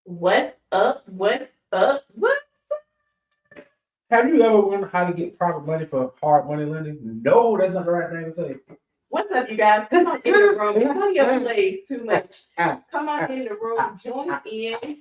What's up? What's up? What? Have you ever wondered how to get proper money for hard money lending? No, that's not the right thing to say. What's up, you guys? Come on in the room. Antonio plays too much. Come on in the room. Join in.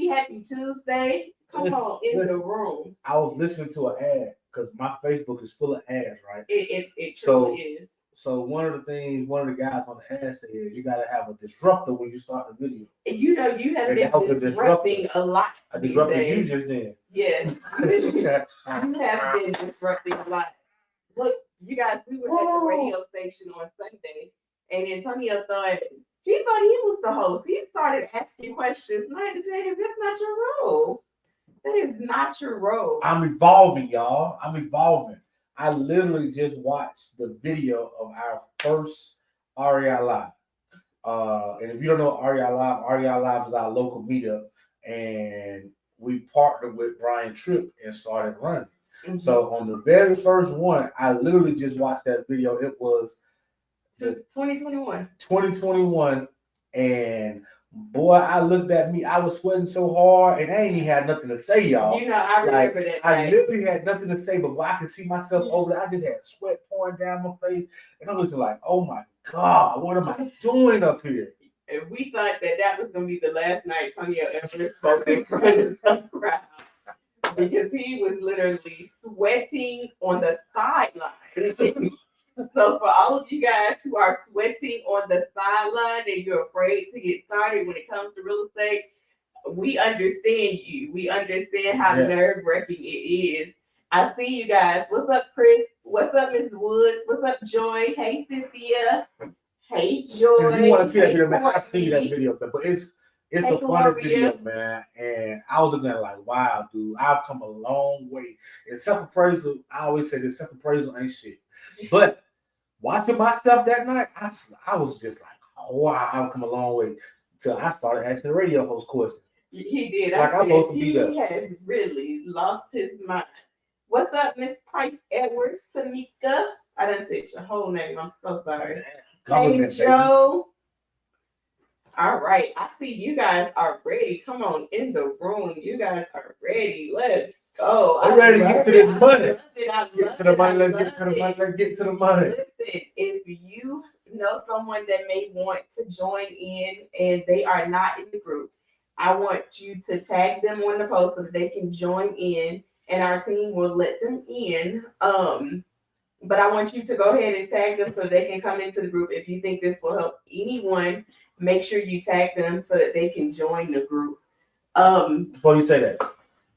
Happy Tuesday. Come on in the room. I was listening to an ad because my Facebook is full of ads, right? It truly is. So one of the things, one of the guys on the ad said, you got to have a disruptor when you start the video. And you know, you have been disrupting a lot. I disrupted you just then. Yeah. You have been disrupting a lot. Look, you guys, we were at the radio station on Sunday, and Antonio thought he was the host. He started asking questions. And I had to tell him, that's not your role. That is not your role. I'm evolving, y'all. I'm evolving. I literally just watched the video of our first REI Live. And if you don't know REI Live is our local meetup, and we partnered with Brian Tripp and started running. Mm-hmm. So on the very first one, I literally just watched that video. It was 2021. 2021, and boy, I looked at me. I was sweating so hard, and I ain't even had nothing to say, y'all. You know, I remember that. I literally had nothing to say, but I could see myself over there. I just had sweat pouring down my face, and I'm looking like, oh my God, what am I doing up here? And we thought that was going to be the last night Antonio ever spoke in front of the crowd, because he was literally sweating on the sideline. So for all of you guys who are sweating on the sideline and you're afraid to get started when it comes to real estate, we understand you. We understand how nerve-wracking it is. I see you guys. What's up, Chris? What's up, Ms. Woods? What's up, Joy? Hey, Cynthia. Hey, Joy. If you want to see that video, man, I've seen that video, but it's a funny video, man. And I was looking at it like, wow, dude, I've come a long way. And self-appraisal, I always say that self-appraisal ain't shit. But watching myself that night, I was just like, oh, wow, I've come a long way. Till I started asking the radio host questions. He did. He has really lost his mind. What's up, Miss Price Edwards, Tamika? I didn't say your whole name. I'm so sorry. Hey, Joe. All right. I see you guys are ready. Come on in the room. You guys are ready. Let's go. I'm ready to get to this money. Get to the money. Let's get to the money. Let's get to the money. Listen, if you know someone that may want to join in and they are not in the group, I want you to tag them on the post so that they can join in, and our team will let them in. But I want you to go ahead and tag them so they can come into the group. If you think this will help anyone, make sure you tag them so that they can join the group. Before you say that,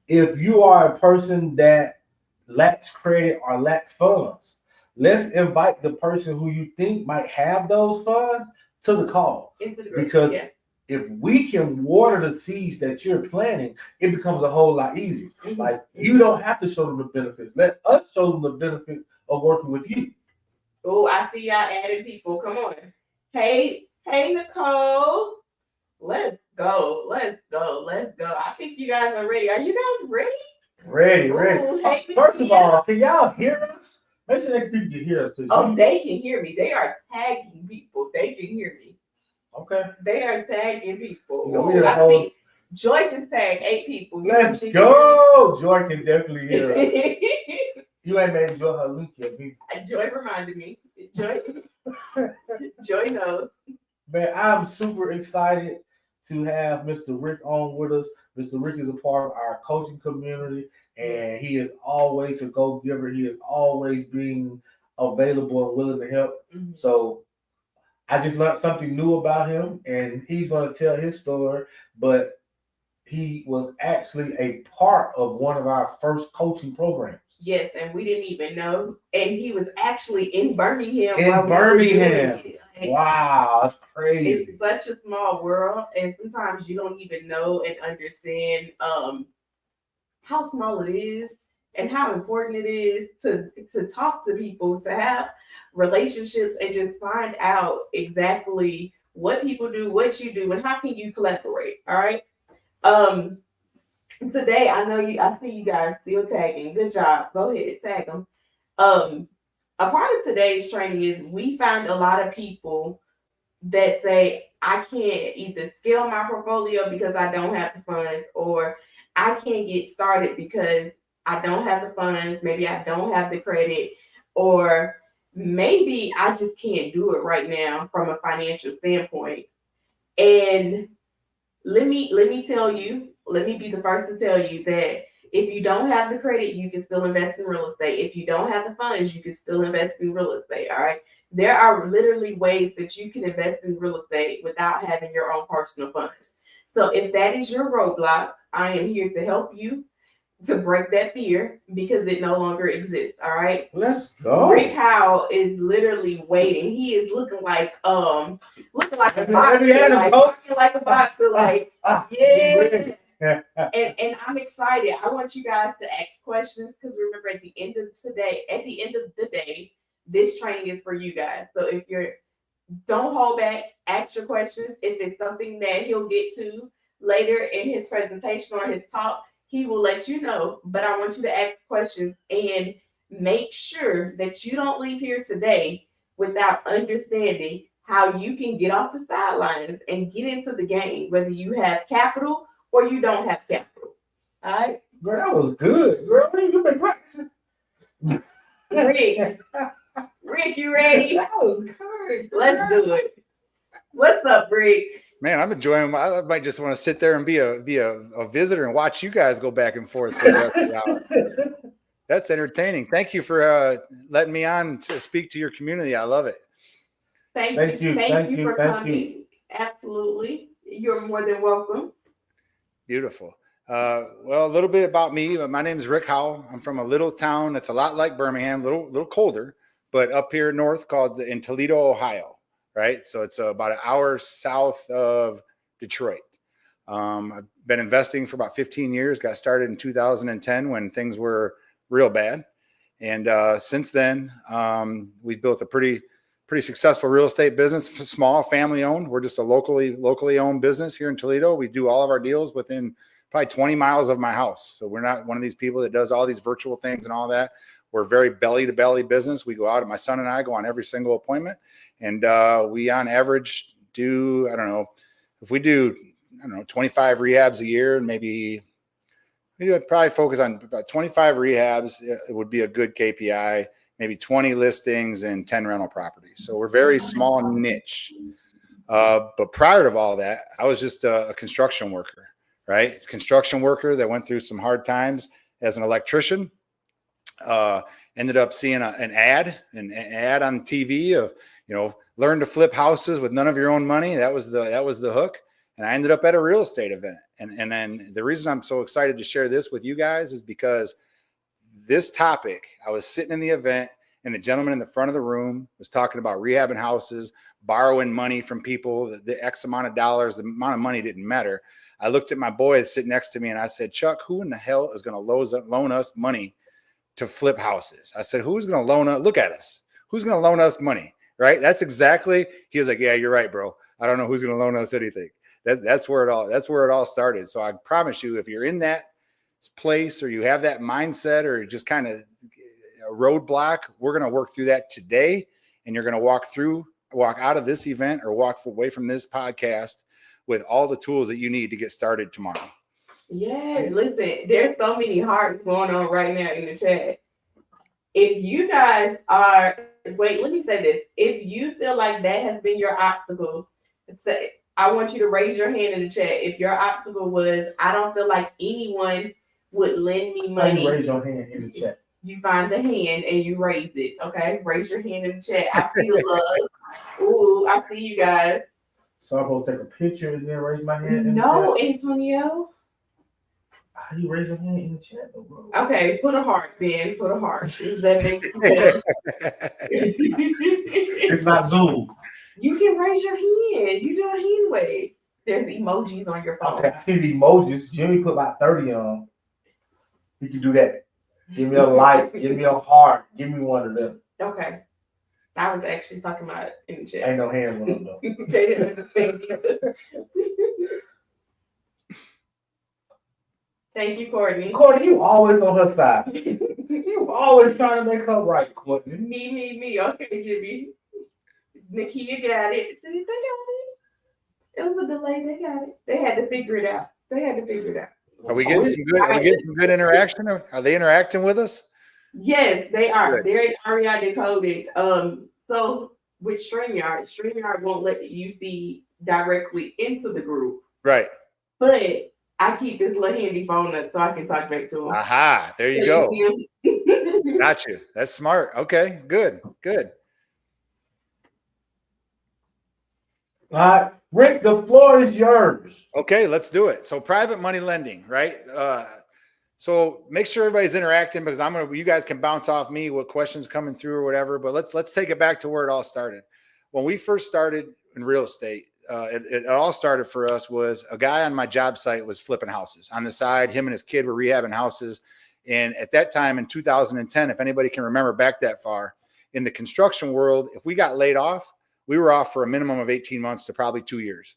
if you are a person that lacks credit or lacks funds, let's invite the person who you think might have those funds to the call. Into the group. Because if we can water the seeds that you're planting, it becomes a whole lot easier. Mm-hmm. Like, you don't have to show them the benefits. Let us show them the benefits of working with you. Oh, I see y'all adding people. Come on. Hey, Nicole. Let's go. I think you guys are ready. Are you guys ready? Ready. Hey, first of all, can y'all hear us? Make sure that people can hear us. Oh, they can hear me. They are tagging people. They can hear me. Okay. They are tagging people. I think Joy just tagged 8 people. Let's go. Joy can definitely hear us. You ain't made Joy her link yet, me. Joy reminded me. Joy knows. Man, I'm super excited to have Mr. Rick on with us. Mr. Rick is a part of our coaching community, and he is always a go-giver. He is always being available and willing to help. Mm-hmm. So I just learned something new about him, and he's going to tell his story, but he was actually a part of one of our first coaching programs. Yes, and we didn't even know. And he was actually in Birmingham. Wow, that's crazy. It's such a small world, and sometimes you don't even know and understand how small it is and how important it is to talk to people, to have relationships, and just find out exactly what people do, what you do, and how can you collaborate. All right. Today, I see you guys still tagging. Good job. Go ahead, tag them. A part of today's training is we found a lot of people that say, I can't either scale my portfolio because I don't have the funds, or I can't get started because I don't have the funds, maybe I don't have the credit, or maybe I just can't do it right now from a financial standpoint. And let me be the first to tell you that if you don't have the credit, you can still invest in real estate. If you don't have the funds, you can still invest in real estate. All right. There are literally ways that you can invest in real estate without having your own personal funds. So if that is your roadblock, I am here to help you to break that fear because it no longer exists. All right. Let's go. Rick Howell is literally waiting. He is looking like a boxer, looking like a boxer, yeah. And I'm excited. I want you guys to ask questions because remember at the end of the day, this training is for you guys. So if you're don't hold back, ask your questions. If it's something that he'll get to later in his presentation or his talk, he will let you know. But I want you to ask questions and make sure that you don't leave here today without understanding how you can get off the sidelines and get into the game, whether you have capital or you don't have capital. All right? Girl, that was good. Girl, you've been practicing. Rick, you ready? That was good. Let's do it. What's up, Rick? Man, I'm enjoying. I might just want to sit there and be a visitor and watch you guys go back and forth for the rest of the hour. That's entertaining. Thank you for letting me on to speak to your community. I love it. Thank you for coming. Absolutely. You're more than welcome. Beautiful. Well, a little bit about me. My name is Rick Howell. I'm from a little town that's a lot like Birmingham, little colder, but up here north in Toledo, Ohio. Right. So it's about an hour south of Detroit. I've been investing for about 15 years, got started in 2010 when things were real bad. And since then, we've built a pretty successful real estate business, small, family owned. We're just a locally owned business here in Toledo. We do all of our deals within probably 20 miles of my house. So we're not one of these people that does all these virtual things and all that. We're very belly to belly business. We go out, and my son and I go on every single appointment. And we on average do, if we do 25 rehabs a year, and maybe we would probably focus on about 25 rehabs. It would be a good KPI, maybe 20 listings and 10 rental properties. So we're very small niche. But prior to all that, I was just a construction worker, right? Construction worker that went through some hard times as an electrician. Ended up seeing an ad on TV of, learn to flip houses with none of your own money. That was the hook. And I ended up at a real estate event. And then the reason I'm so excited to share this with you guys is because this topic, I was sitting in the event and the gentleman in the front of the room was talking about rehabbing houses, borrowing money from people, the X amount of dollars, the amount of money didn't matter. I looked at my boy sitting next to me and I said, Chuck, who in the hell is going to loan us money to flip houses? I said, who's going to loan us? Look at us. Who's going to loan us money? Right? That's exactly. He was like, yeah, you're right, bro. I don't know who's going to loan us anything. That's where it all started. So I promise you, if you're in that place or you have that mindset or just kind of a roadblock, we're going to work through that today. And you're going to walk out of this event or walk away from this podcast with all the tools that you need to get started tomorrow. Yeah, listen, there's so many hearts going on right now in the chat. If you guys let me say this. If you feel like that has been your obstacle, I want you to raise your hand in the chat. If your obstacle was, I don't feel like anyone would lend me money. Raise your hand in the chat. You find the hand and you raise it. Okay, raise your hand in the chat. I see the love. Ooh, I see you guys. So I'm supposed to take a picture and then raise my hand in No, the chat? Antonio. How do you raise your hand in the chat, bro? Okay, put a heart, Ben. Put a heart. That makes It's not Zoom. You can raise your hand. You do a hand wave. There's emojis on your phone. Okay, I see the emojis. Jimmy put about 30 on. You can do that. Give me a like. Give me a heart. Give me one of them. Okay. I was actually talking about it in the chat. Ain't no hand one though. They didn't understand either. Thank you, Courtney. Courtney, you always on her side. You always trying to make her right, Courtney. Me. Okay, Jimmy. Nakia got it. See, they got it. It was a delay. They got it. They had to figure it out. Are we getting some good? Are we getting some good interaction? Are they interacting with us? Yes, they are. Good. They're already decoded. So with StreamYard won't let you see directly into the group. Right. But I keep this little handy phone up so I can talk back to him. Aha, there you go. Got you. That's smart. Okay, good. All right, Rick, the floor is yours. Okay, let's do it. So private money lending, right? So make sure everybody's interacting because you guys can bounce off me what questions coming through or whatever, but let's take it back to where it all started. When we first started in real estate, it all started for us was a guy on my job site was flipping houses on the side. Him and his kid were rehabbing houses. And at that time in 2010, if anybody can remember back that far, in the construction world, if we got laid off, we were off for a minimum of 18 months to probably 2 years.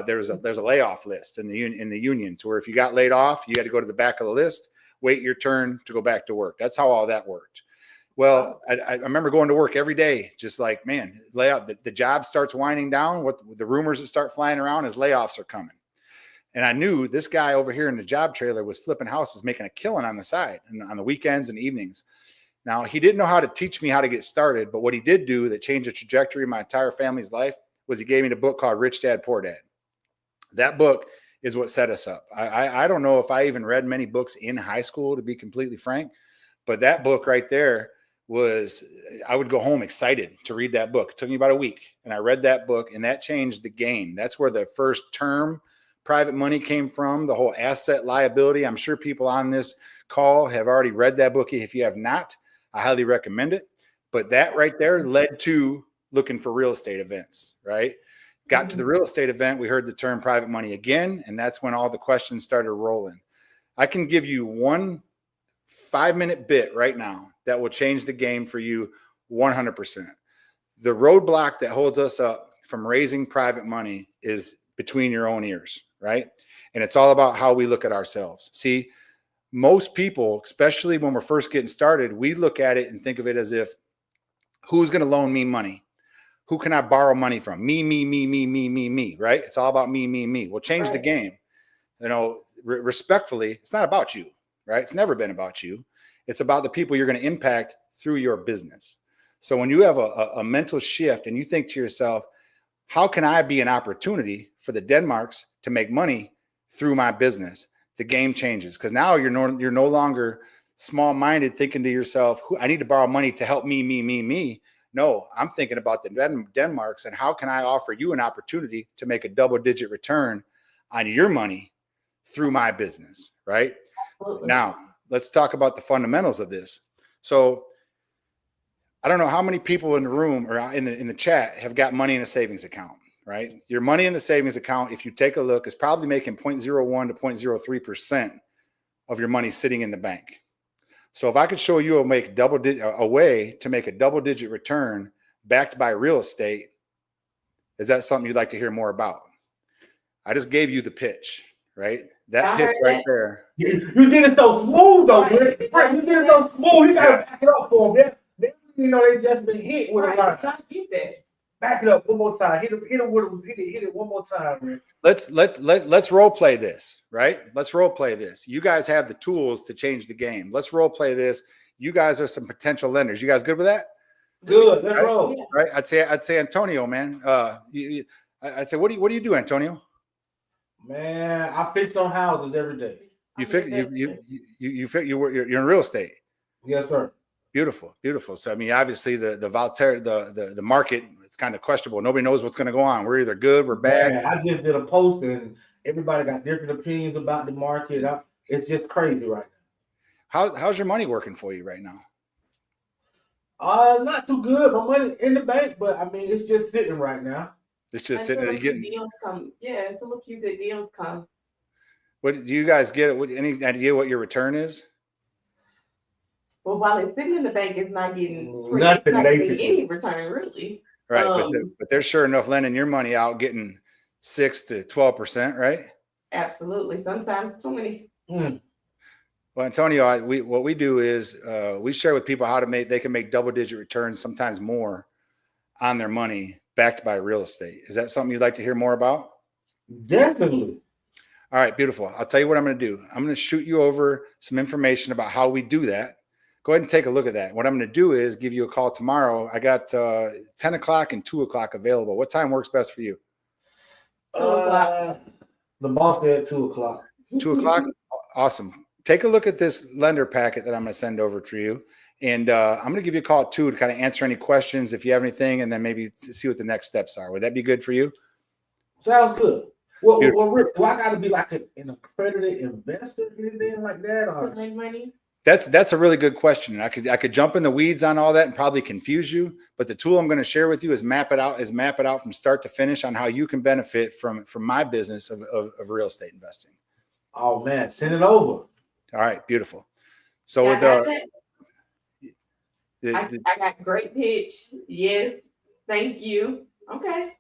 There's a layoff list in the union to where if you got laid off, you had to go to the back of the list, wait your turn to go back to work. That's how all that worked. Well, I remember going to work every day, just like, man, layoff. The job starts winding down. What the rumors that start flying around is layoffs are coming. And I knew this guy over here in the job trailer was flipping houses, making a killing on the side and on the weekends and evenings. Now, he didn't know how to teach me how to get started, but what he did do that changed the trajectory of my entire family's life was he gave me the book called Rich Dad, Poor Dad. That book is what set us up. I don't know if I even read many books in high school, to be completely frank, but that book right there I would go home excited to read that book. It took me about a week, and I read that book, and that changed the game. That's where the first term private money came from, the whole asset liability. I'm sure people on this call have already read that book. If you have not, I highly recommend it. But that right there led to looking for real estate events, right? Got to the real estate event, we heard the term private money again, and that's when all the questions started rolling. I can give you one 5-minute bit right now that will change the game for you 100%. The roadblock that holds us up from raising private money is between your own ears, right? And it's all about how we look at ourselves. See, most people, especially when we're first getting started, we look at it and think of it as if, who's going to loan me money? Who can I borrow money from? Me, right? It's all about me. We'll change the game. You know, respectfully, it's not about you, right? It's never been about you. It's about the people you're going to impact through your business. So when you have a mental shift and you think to yourself, how can I be an opportunity for the Denmarks to make money through my business? The game changes because now you're no longer small-minded thinking to yourself, I need to borrow money to help me. No, I'm thinking about the Denmarks and how can I offer you an opportunity to make a double-digit return on your money through my business, right? Absolutely. Now, let's talk about the fundamentals of this. So I don't know how many people in the room or in the chat have got money in a savings account, right? Your money in the savings account, if you take a look, is probably making 0.01 to 0.03% of your money sitting in the bank. So if I could show you a way to make a double-digit return backed by real estate, is that something you'd like to hear more about? I just gave you the pitch, right? That pitch right there. You did it so smooth, though, Rick. You did it so smooth. You gotta back it up for them. You know they just been hit with a line. Trying to get that. Back it up one more time. Hit it one more time, Rick. Let's role play this, right? Let's role play this. You guys have the tools to change the game. Let's role play this. You guys are some potential lenders. You guys good with that? Good. Let's roll. Right. I'd say Antonio, man. I'd say what do you do, Antonio? Man, I fix on houses every day. You're in real estate. Yes, sir. Beautiful. So I mean, obviously the market is kind of questionable. Nobody knows what's going to go on. We're either good, we're bad. Man, I just did a post and everybody got different opinions about the market. It's just crazy right now. How's your money working for you right now? Not too good. My money in the bank, but I mean, it's just sitting right now. It's just sitting there. Deals come. Yeah, until a few good deals come. What do you guys get? Any idea what your return is? Well, while it's sitting in the bank, it's not getting any return, really. Right, but they're sure enough lending your money out, getting 6 to 12%, right? Absolutely. Sometimes too many. Well, Antonio, what we do is we share with people how they can make double-digit returns, sometimes more, on their money backed by real estate. Is that something you'd like to hear more about? Definitely. All right, beautiful. I'll tell you what I'm going to do. I'm going to shoot you over some information about how we do that. Go ahead and take a look at that. What I'm going to do is give you a call tomorrow. I got 10 o'clock and 2 o'clock available. What time works best for you? 2 o'clock. The boss said 2 o'clock. 2 o'clock? Awesome. Take a look at this lender packet that I'm going to send over to you. And I'm going to give you a call at 2 to kind of answer any questions if you have anything, and then maybe see what the next steps are. Would that be good for you? Sounds good. Well, Rick, do I got to be like an accredited investor, anything like that? Or? To lend money? That's a really good question. I could jump in the weeds on all that and probably confuse you, but the tool I'm going to share with you is map it out from start to finish on how you can benefit from my business of real estate investing. Oh man, send it over. All right, beautiful. So Yeah, with I got great pitch. Yes, thank you. Okay.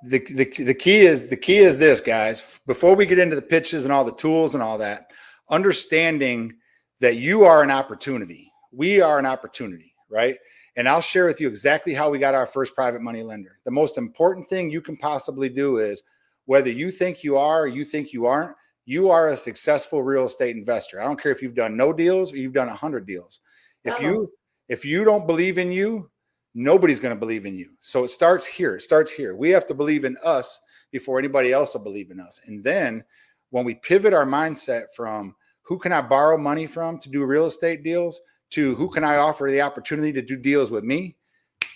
the key is this, guys. Before we get into the pitches and all the tools and all that, understanding that you are an opportunity. We are an opportunity, right? And I'll share with you exactly how we got our first private money lender. The most important thing you can possibly do is, whether you think you are or you think you aren't, you are a successful real estate investor. I don't care if you've done no deals or you've done 100 deals. If you don't believe in you, nobody's going to believe in you. So it starts here. We have to believe in us before anybody else will believe in us. And then when we pivot our mindset from who can I borrow money from to do real estate deals to who can I offer the opportunity to do deals with me,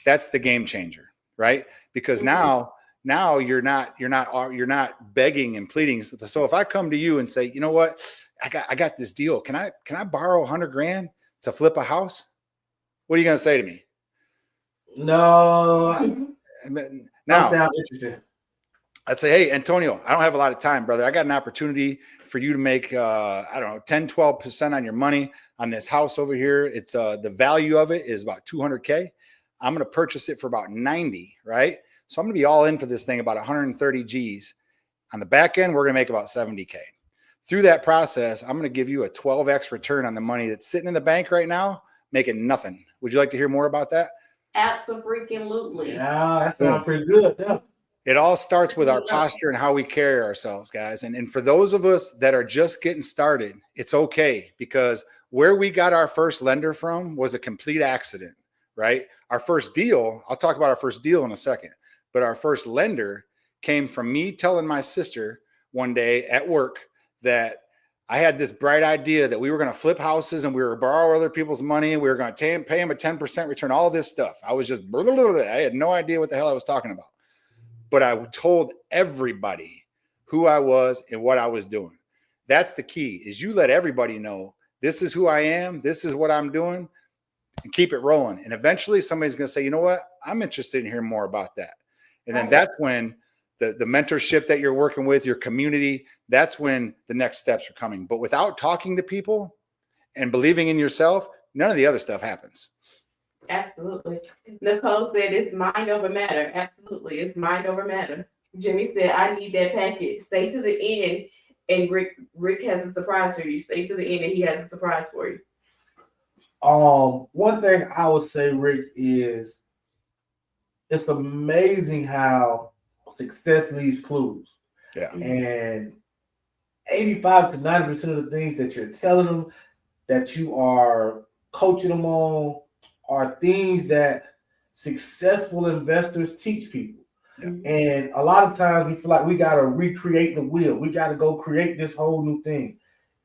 that's the game changer, right? Because now you're not begging and pleading. So if I come to you and say, you know what, I got this deal. Can I borrow $100,000 to flip a house? What are you going to say to me? No. Now, sounds interesting. I'd say, hey, Antonio, I don't have a lot of time, brother. I got an opportunity for you to make, 10, 12% on your money on this house over here. It's the value of it is about $200K. I'm going to purchase it for about 90, right? So I'm going to be all in for this thing, about 130 G's. On the back end, we're going to make about 70K. Through that process, I'm going to give you a 12X return on the money that's sitting in the bank right now, making nothing. Would you like to hear more about that? Absolutely. Yeah, that sounds pretty good. Yeah. It all starts with our posture and how we carry ourselves, guys. And for those of us that are just getting started, it's okay, because where we got our first lender from was a complete accident, right? Our first deal, I'll talk about our first deal in a second, but our first lender came from me telling my sister one day at work that I had this bright idea that we were going to flip houses and we were going to borrow other people's money and we were going to pay them a 10% return, all this stuff. I was just, I had no idea what the hell I was talking about. But I told everybody who I was and what I was doing. That's the key, is you let everybody know this is who I am, this is what I'm doing, and keep it rolling. And eventually somebody's going to say, you know what, I'm interested in hearing more about that. And then that's when the mentorship that you're working with, your community, that's when the next steps are coming. But without talking to people and believing in yourself, none of the other stuff happens. Absolutely. Nicole said it's mind over matter. Absolutely. It's mind over matter. Jimmy said, I need that packet. Stay to the end, and Rick has a surprise for you. Stay to the end and he has a surprise for you. One thing I would say, Rick, is it's amazing how success leaves clues. Yeah. And 85 to 90% of the things that you're telling them, that you are coaching them on, are things that successful investors teach people. Yeah. And a lot of times we feel like we got to recreate the wheel. We got to go create this whole new thing.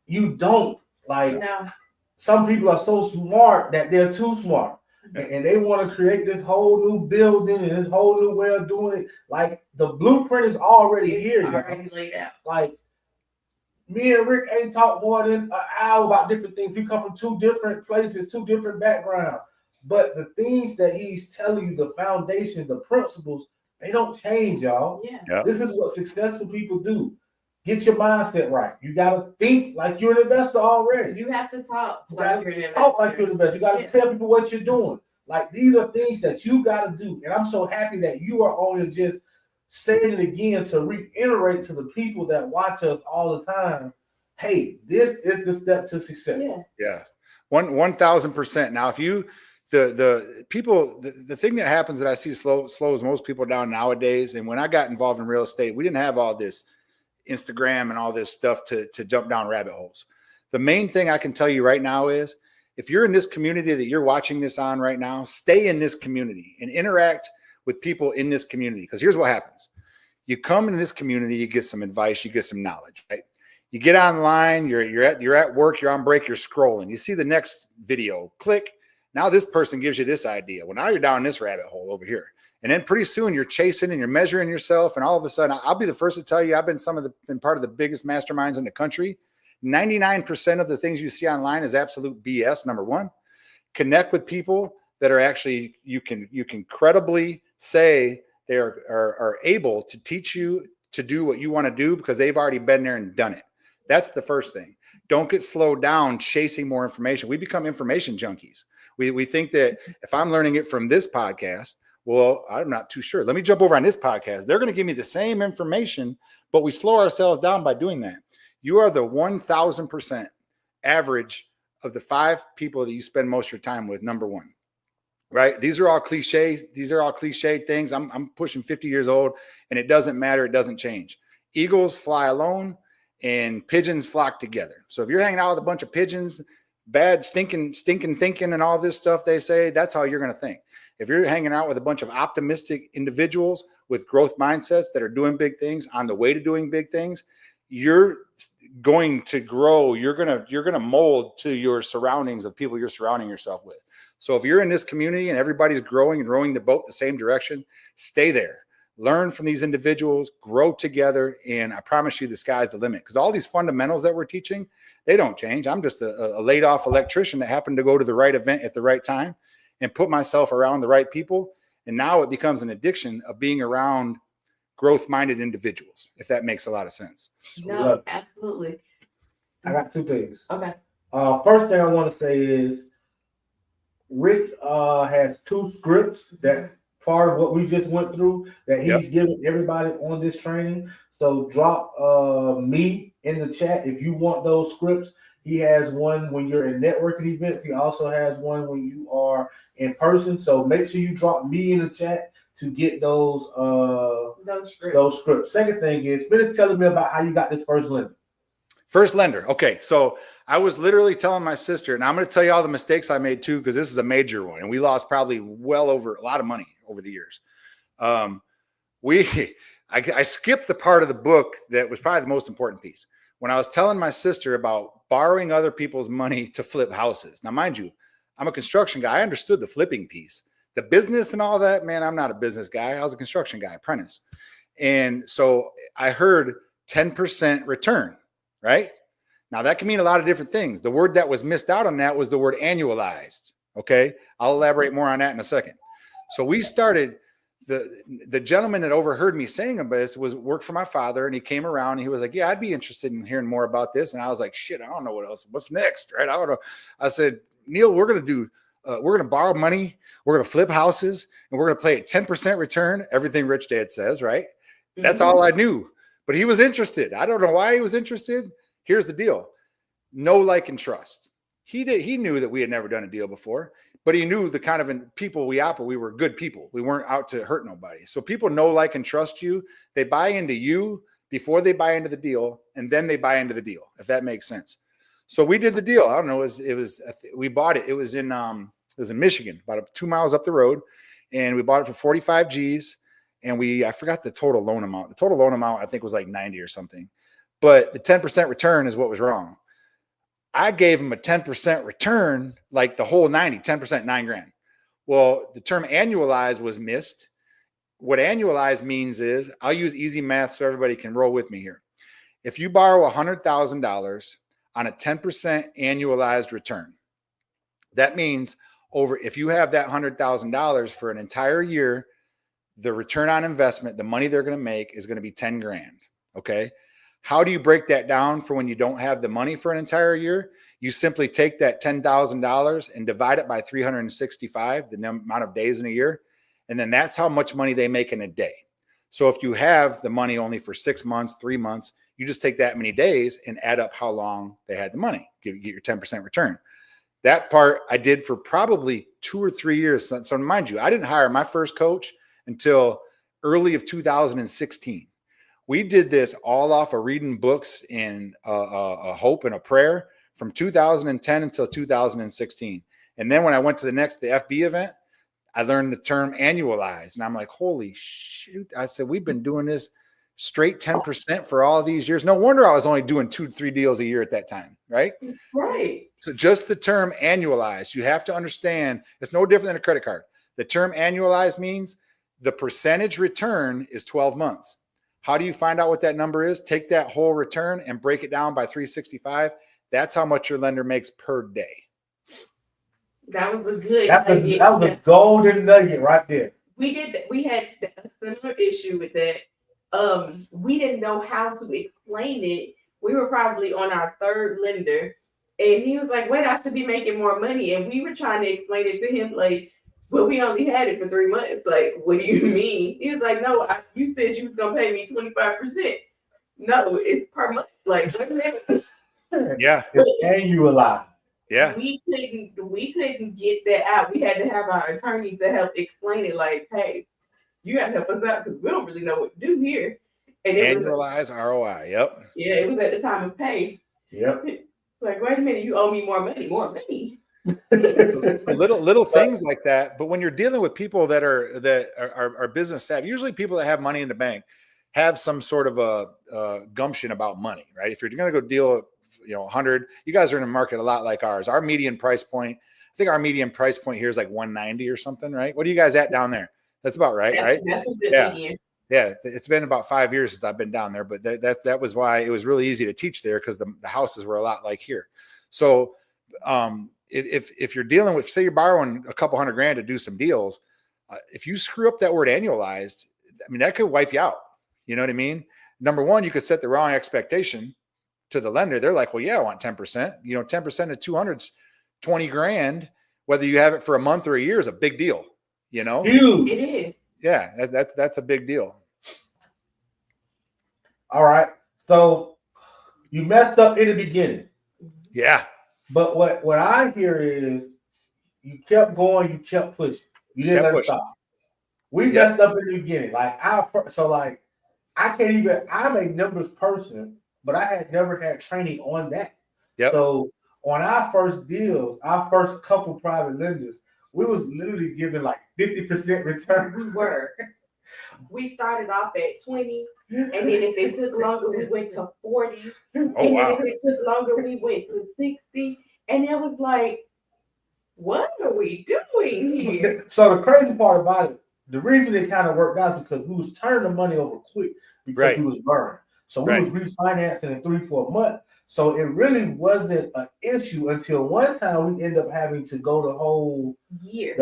You don't. Some people are so smart that they're too smart. And they want to create this whole new building and this whole new way of doing it. Like, the blueprint is already here. Already laid out. Like, me and Rick ain't talked more than an hour about different things. We come from two different places, two different backgrounds. But the things that he's telling you, the foundation, the principles, they don't change, y'all. Yeah. This is what successful people do. Get your mindset right. You got to think like you're an investor already. You have to talk like you're an investor. Talk like you're an investor. You got to tell people what you're doing. Like, these are things that you got to do. And I'm so happy that you are only just saying it again to reiterate to the people that watch us all the time. Hey, this is the step to success. Yeah. Yeah. 1,000%. Now, if you the people, the thing that happens that I see slows most people down nowadays. And when I got involved in real estate, we didn't have all this Instagram and all this stuff to jump down rabbit holes. The main thing I can tell you right now is if you're in this community that you're watching this on right now, stay in this community and interact with people in this community. Because here's what happens. You come in this community, you get some advice, you get some knowledge, right? You get online, you're at work, you're on break, you're scrolling. You see the next video, click. Now this person gives you this idea. Well, now you're down this rabbit hole over here. And then pretty soon you're chasing and you're measuring yourself. And all of a sudden, I'll be the first to tell you, I've been part of the biggest masterminds in the country. 99% of the things you see online is absolute BS. Number one, connect with people that are actually, you can credibly say they are able to teach you to do what you want to do because they've already been there and done it. That's the first thing. Don't get slowed down chasing more information. We become information junkies. We think that if I'm learning it from this podcast, well, I'm not too sure. Let me jump over on this podcast. They're going to give me the same information, but we slow ourselves down by doing that. You are the 1,000% average of the 5 people that you spend most of your time with, number one, right? These are all cliches. These are all cliche things. I'm pushing 50 years old, and it doesn't matter. It doesn't change. Eagles fly alone, and pigeons flock together. So if you're hanging out with a bunch of pigeons, bad, stinking thinking and all this stuff they say, that's how you're going to think. If you're hanging out with a bunch of optimistic individuals with growth mindsets that are doing big things on the way to doing big things, you're going to grow. You're going to mold to your surroundings of people you're surrounding yourself with. So if you're in this community and everybody's growing and rowing the boat the same direction, stay there. Learn from these individuals, grow together, and I promise you the sky's the limit. Because all these fundamentals that we're teaching, they don't change. I'm just a laid-off electrician that happened to go to the right event at the right time and put myself around the right people. And now it becomes an addiction of being around growth-minded individuals, if that makes a lot of sense. No, absolutely. I got 2 things. Okay. First thing I want to say is Rick has 2 scripts that part of what we just went through that he's giving everybody on this training. So drop me in the chat if you want those scripts. He has one when you're in networking events. He also has one when you are in person. So make sure you drop me in the chat to get those scripts. Second thing is, finish telling me about how you got this first lender. First lender. Okay. So I was literally telling my sister, and I'm going to tell you all the mistakes I made too, because this is a major one. And we lost probably well over a lot of money over the years. I skipped the part of the book that was probably the most important piece. When I was telling my sister about borrowing other people's money to flip houses. Now, mind you, I'm a construction guy. I understood the flipping piece. The business and all that, man, I'm not a business guy. I was a construction guy, apprentice. And so I heard 10% return. Right? Now that can mean a lot of different things. The word that was missed out on that was the word annualized. Okay. I'll elaborate more on that in a second. So we started, the gentleman that overheard me saying about this worked for my father, and he came around and he was like, yeah, I'd be interested in hearing more about this. And I was like, shit, I don't know what else. What's next? Right. I don't know. I said, Neil, we're going to borrow money. We're going to flip houses, and we're going to play a 10% return. Everything Rich Dad says, right? That's all I knew. But he was interested. I don't know why he was interested. Here's the deal. Know, like, and trust. He knew that we had never done a deal before, but he knew the kind of people we operate. We were good people. We weren't out to hurt nobody. So people know, like, and trust you. They buy into you before they buy into the deal, and then they buy into the deal, if that makes sense. So we did the deal. I don't know. We bought it. It was in Michigan, about 2 miles up the road, and we bought it for 45 G's. And I forgot the total loan amount. The total loan amount, I think, was like 90 or something. But the 10% return is what was wrong. I gave him a 10% return, like the whole 90, 10%, $9,000. Well, the term annualized was missed. What annualized means is, I'll use easy math so everybody can roll with me here. If you borrow $100,000 on a 10% annualized return, that means if you have that $100,000 for an entire year, the return on investment, the money they're going to make is going to be $10,000. Okay. How do you break that down for when you don't have the money for an entire year? You simply take that $10,000 and divide it by 365, the amount of days in a year. And then that's how much money they make in a day. So if you have the money only for 6 months, 3 months, you just take that many days and add up how long they had the money, get your 10% return. That part I did for probably 2 or 3 years. So mind you, I didn't hire my first coach until early of 2016. We did this all off of reading books in a hope and a prayer from 2010 until 2016. And then when I went to the FB event, I learned the term annualized. And I'm like, holy shoot. I said, we've been doing this straight 10% for all these years. No wonder I was only doing 2-3 deals a year at that time. Right. Right. So just the term annualized, you have to understand it's no different than a credit card. The term annualized means the percentage return is 12 months. How do you find out what that number is? Take that whole return and break it down by 365. That's how much your lender makes per day. That was a good. That was a golden nugget right there. We had a similar issue with that. We didn't know how to explain it. We were probably on our third lender, and he was like, "Wait, I should be making more money." And we were trying to explain it to him, like, "Well, we only had it for 3 months. Like, what do you mean?" He was like, "No, you said you was gonna pay me 25%. No, it's per month. Like, wait a minute." Yeah, it's annualized. Yeah, we couldn't get that out. We had to have our attorney to help explain it. Like, hey, you got to help us out because we don't really know what to do here. And it annualized ROI. Yep. Yeah, it was at the time of pay. Yep. Like, wait a minute, you owe me more money. little things like that. But when you're dealing with people that are business savvy, usually people that have money in the bank have some sort of a gumption about money, right? If you're going to go deal, 100, you guys are in a market a lot like ours. Our median price point, I think our median price point here is like 190 or something, right? What are you guys at down there? That's about right, right? That's a good median. Yeah, it's been about 5 years since I've been down there, but that was why it was really easy to teach there because the houses were a lot like here. So if you're dealing with, say you're borrowing a couple $100,000 to do some deals, if you screw up that word annualized, I mean, that could wipe you out. You know what I mean? Number one, you could set the wrong expectation to the lender. They're like, well, yeah, I want 10%. 10% of 200's $20,000. Whether you have it for a month or a year is a big deal. Huge. It is. Yeah, that's a big deal. All right. So you messed up in the beginning. Yeah. But what I hear is you kept going, you kept pushing. You didn't let it stop. We messed up in the beginning. I'm a numbers person, but I had never had training on that. Yep. So on our first deal, our first couple private lenders, we was literally giving like 50% return. We were. We started off at 20, and then if it took longer, we went to 40. And then if it took longer, we went to 60. And it was like, what are we doing here? So the crazy part about it, the reason it kind of worked out is because we was turning the money over quick because we was burned. So we was refinancing in 3-4 months. So it really wasn't an issue until one time we ended up having to go the whole year.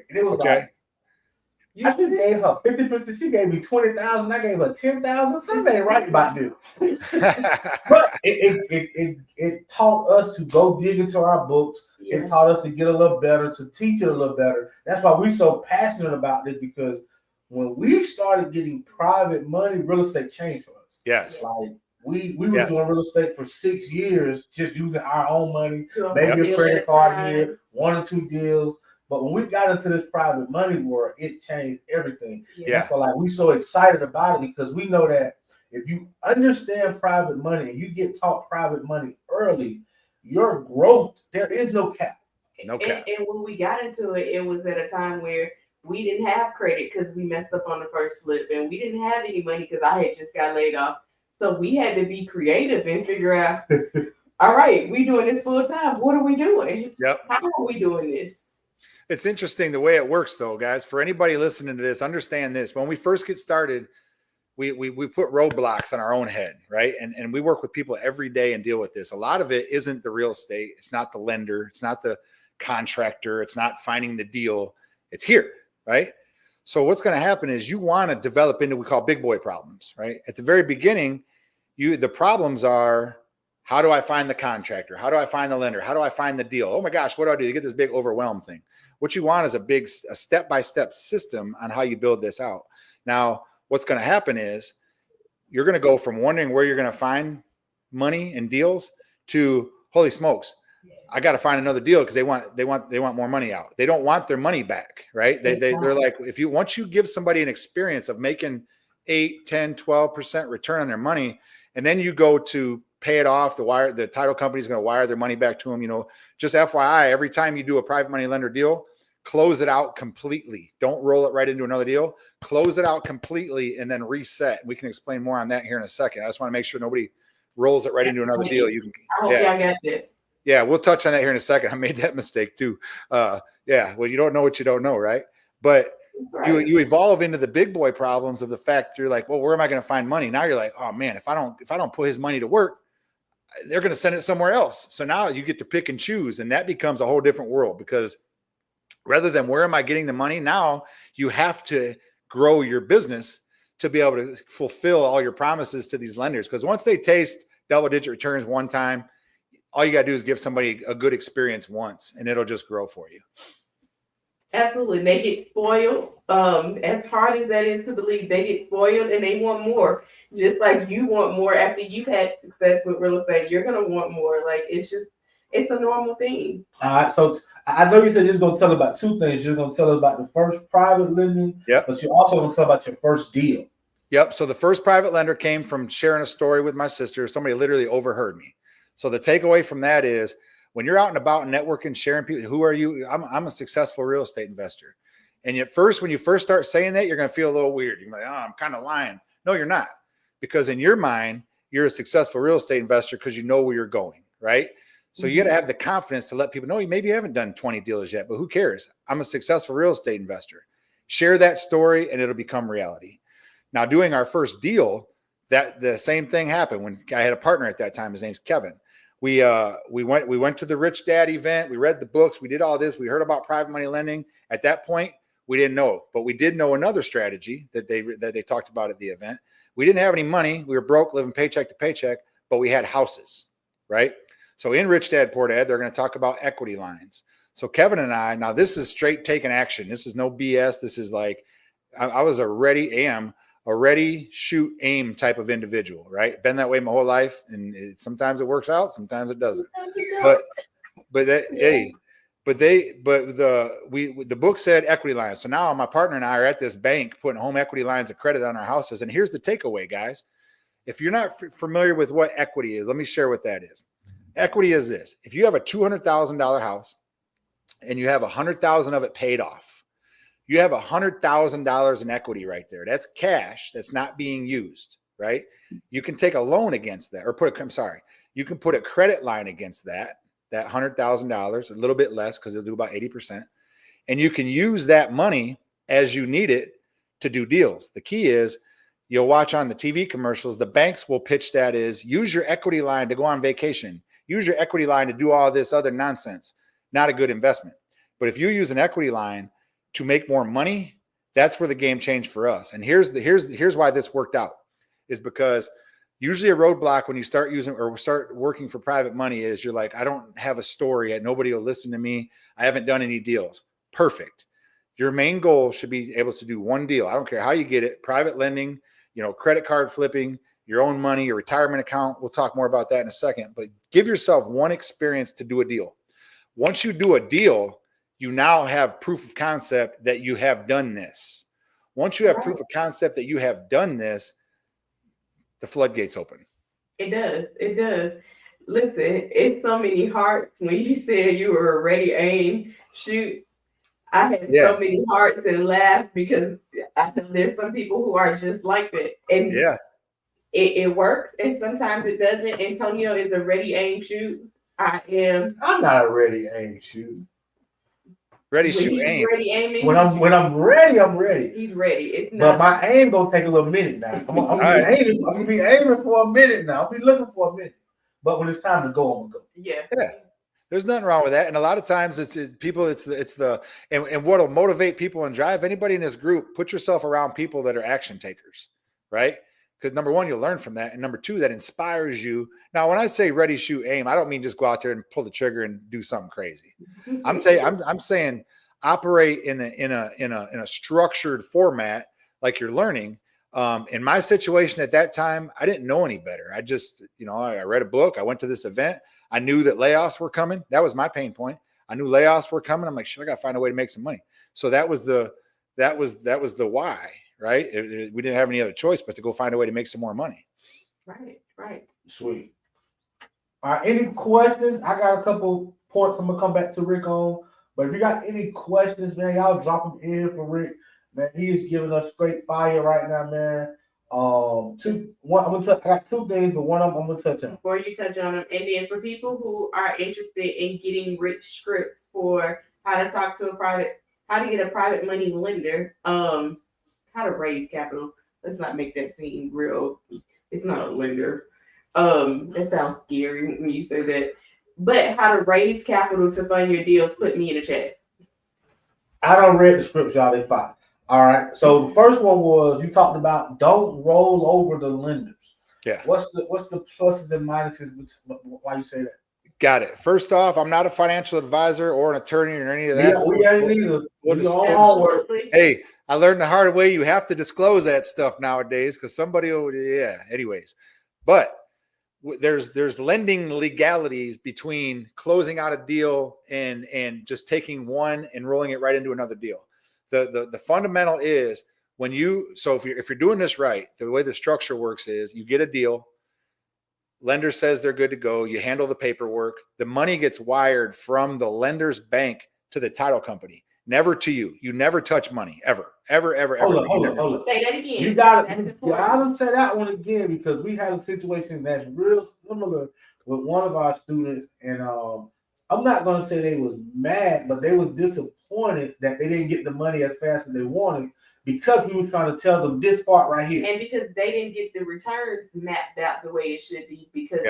And it was like, I just gave her 50%. She gave me 20,000. I gave her 10,000. Something ain't right about this. But it taught us to go dig into our books. Yeah. It taught us to get a little better, to teach it a little better. That's why we're so passionate about this, because when we started getting private money, real estate changed for us. Yes. Like we were doing real estate for 6 years, just using our own money, maybe a credit card here, 1 or 2 deals. But when we got into this private money world, it changed everything. Yeah. So we're so excited about it because we know that if you understand private money and you get taught private money early, your growth, there is no cap. No cap. And when we got into it, it was at a time where we didn't have credit because we messed up on the first flip, and we didn't have any money because I had just got laid off. So we had to be creative and figure out, all right, we doing this full time. What are we doing? Yep. How are we doing this? It's interesting the way it works, though, guys. For anybody listening to this, understand this. When we first get started, we put roadblocks on our own head, right? And we work with people every day and deal with this. A lot of it isn't the real estate. It's not the lender. It's not the contractor. It's not finding the deal. It's here, right? So what's going to happen is you want to develop into what we call big boy problems, right? At the very beginning, the problems are, how do I find the contractor? How do I find the lender? How do I find the deal? Oh my gosh, what do I do? You get this big overwhelm thing. What you want is a step-by-step system on how you build this out. Now, what's going to happen is you're going to go from wondering where you're going to find money and deals to, holy smokes, I got to find another deal because they want more money out. They don't want their money back, right? They're like, once you give somebody an experience of making 8, 10, 12% return on their money, and then you go to pay it off, the title company is going to wire their money back to them. You know, just FYI, every time you do a private money lender deal, close it out completely. Don't roll it right into another deal. Close it out completely and then reset. We can explain more on that here in a second. I just want to make sure nobody rolls it right into another deal. You can. I hope y'all got that. Yeah, we'll touch on that here in a second. I made that mistake too. Yeah, well, you don't know what you don't know, right? But you evolve into the big boy problems of the fact that you're like, well, where am I going to find money? Now you're like, oh man, if I don't put his money to work, they're going to send it somewhere else. So now you get to pick and choose, and that becomes a whole different world because rather than where am I getting the money, now you have to grow your business to be able to fulfill all your promises to these lenders. Because once they taste double-digit returns one time, all you got to do is give somebody a good experience once, and it'll just grow for you. Absolutely. They get spoiled. As hard as that is to believe, they get spoiled and they want more. Just like you want more after you've had success with real estate, you're going to want more. Like, it's a normal thing. All right. So I know you said you're going to tell about two things. You're going to tell us about the first private lending, but you're also going to tell about your first deal. Yep. So the first private lender came from sharing a story with my sister. Somebody literally overheard me. So the takeaway from that is when you're out and about networking, sharing people, who are you? I'm a successful real estate investor. And at first, when you first start saying that, you're going to feel a little weird. You're like, oh, I'm kind of lying. No, you're not. Because in your mind, you're a successful real estate investor because you know where you're going, right? So you got to have the confidence to let people know maybe you haven't done 20 deals yet, but who cares? I'm a successful real estate investor. Share that story and it'll become reality. Now, doing our first deal, that the same thing happened when I had a partner at that time. His name's Kevin. We went to the Rich Dad event. We read the books. We did all this. We heard about private money lending. At that point, we didn't know, but we did know another strategy that they talked about at the event. We didn't have any money. We were broke, living paycheck to paycheck, but we had houses, right? So in Rich Dad Poor Dad, they're going to talk about equity lines. So Kevin and I, now this is straight taking action. This is no BS. This is like, I was a ready, shoot, aim type of individual, right? Been that way my whole life. And sometimes it works out, sometimes it doesn't. The book said equity lines. So now my partner and I are at this bank putting home equity lines of credit on our houses. And here's the takeaway, guys. If you're not familiar with what equity is, let me share what that is. Equity is this. If you have a $200,000 house and you have $100,000 of it paid off, you have $100,000 in equity right there. That's cash that's not being used, right? You can take a loan against that, or you can put a credit line against that $100,000, a little bit less because they'll do about 80%. And you can use that money as you need it to do deals. The key is you'll watch on the TV commercials, the banks will pitch that is use your equity line to go on vacation. Use your equity line to do all this other nonsense. Not a good investment. But if you use an equity line to make more money, that's where the game changed for us. And here's why this worked out is because usually a roadblock when you start using or start working for private money is you're like, I don't have a story. Nobody will listen to me. I haven't done any deals. Perfect. Your main goal should be able to do one deal. I don't care how you get it. Private lending, credit card flipping, your own money, your retirement account. We'll talk more about that in a second, but give yourself one experience to do a deal. Once you do a deal, you now have proof of concept that you have done this. Once you have proof of concept that you have done this, the floodgates open. It does. Listen, it's so many hearts. When you said you were a ready, aim, shoot, I had so many hearts and laughs because there's some people who are just like that. And it works and sometimes it doesn't. Antonio is a ready, aim, shoot. I'm not a ready, aim, shoot. Ready, shoot, aim. Ready, aiming. When I'm ready, I'm ready. He's ready. It's not. But my aim gonna take a little minute now. I'm gonna be aiming for a minute now. I'll be looking for a minute. But when it's time to go, I'm gonna go. Yeah. There's nothing wrong with that. And a lot of times and what'll motivate people and drive anybody in this group, put yourself around people that are action takers, right? Because number one, you'll learn from that. And number two, that inspires you. Now, when I say ready, shoot, aim, I don't mean just go out there and pull the trigger and do something crazy. I'm saying operate in a structured format like you're learning. In my situation at that time, I didn't know any better. I just, I read a book. I went to this event. I knew that layoffs were coming. That was my pain point. I knew layoffs were coming. I'm like, shit, I got to find a way to make some money. So that was the why, right? We didn't have any other choice but to go find a way to make some more money. Right. Sweet. All right, any questions? I got a couple points I'm gonna come back to Rick on, but if you got any questions, man, y'all drop them in here for Rick. Man, he is giving us straight fire right now, man. I got two things, but one of them I'm gonna touch on. Before you touch on them, and then for people who are interested in getting Rick scripts for how to talk to how to get a private money lender, how to raise capital. Let's not make that seem real. It's not a lender. That sounds scary when you say that. But how to raise capital to fund your deals, put me in the chat. I don't read the scripts, y'all. They fine. All right. So the first one was you talked about don't roll over the lenders. Yeah. What's the pluses and minuses? Why you say that? Got it. First off, I'm not a financial advisor or an attorney or any of that. Yeah, we ain't either. Hey, I learned the hard way. You have to disclose that stuff nowadays because somebody will. Yeah. Anyways, but there's lending legalities between closing out a deal and just taking one and rolling it right into another deal. The fundamental is if you're doing this right, the way the structure works is you get a deal. Lender says they're good to go. You handle the paperwork. The money gets wired from the lender's bank to the title company, never to you. You never touch money, ever. Hold on. Say that again. You gotta say that one again because we had a situation that's real similar with one of our students, and I'm not gonna say they was mad, but they was disappointed that they didn't get the money as fast as they wanted because we were trying to tell them this part right here. And because they didn't get the returns mapped out the way it should be because